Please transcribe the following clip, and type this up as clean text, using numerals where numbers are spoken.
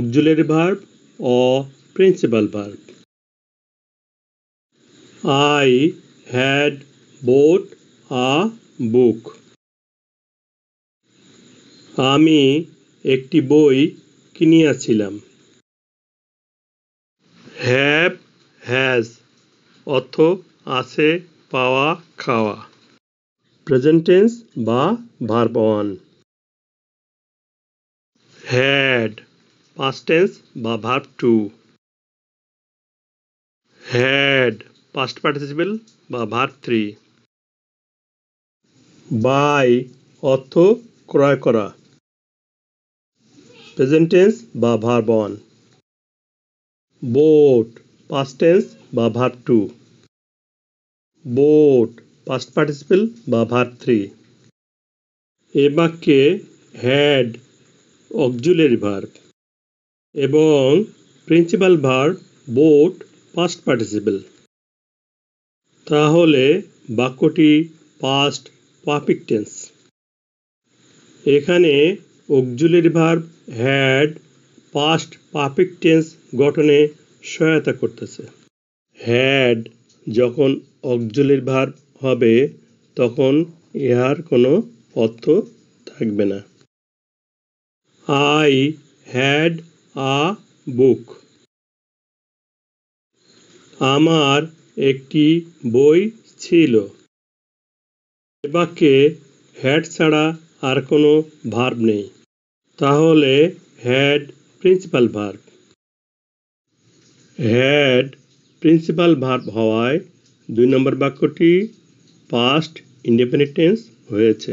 auxiliary verb or principal verb. I had bought a book. আমি একটি বই কিনিয়াছিলাম। Have, has অর্থ আছে, পাওয়া, খাওয়া। প্রেজেন্ট টেন্স বা verb one. Had past tense বা verb two. Had past participle বা ভার্ব থ্রি। বাই অর্থ ক্রয় করা। প্রেজেন্ট টেন্স বা verb one. Bought past tense বা verb two. Bought past participle বা ভার্ব থ্রি। এ বাক্যে হ্যাড অক্সিলারি ভার্ব এবং principal verb bought past participle. তাহলে বাক্যটি পাস্ট পারফেক্ট টেন্স। এখানে auxiliary verb had past perfect tense গঠনে সহায়তা করতেছে। হ্যাড যখন অক্সিলারি ভার্ব হবে তখন ইহার কোনো অর্থ থাকবে না। I had a book. আমার একটি বই ছিল। এ বাক্যে হ্যাড ছাড়া আর কোনো ভার্ব নেই। তাহলে had principal verb. Had principal verb হওয়ায় 2 নম্বর বাক্যটি পাস্ট ইনডেফিনিট টেন্স হয়েছে।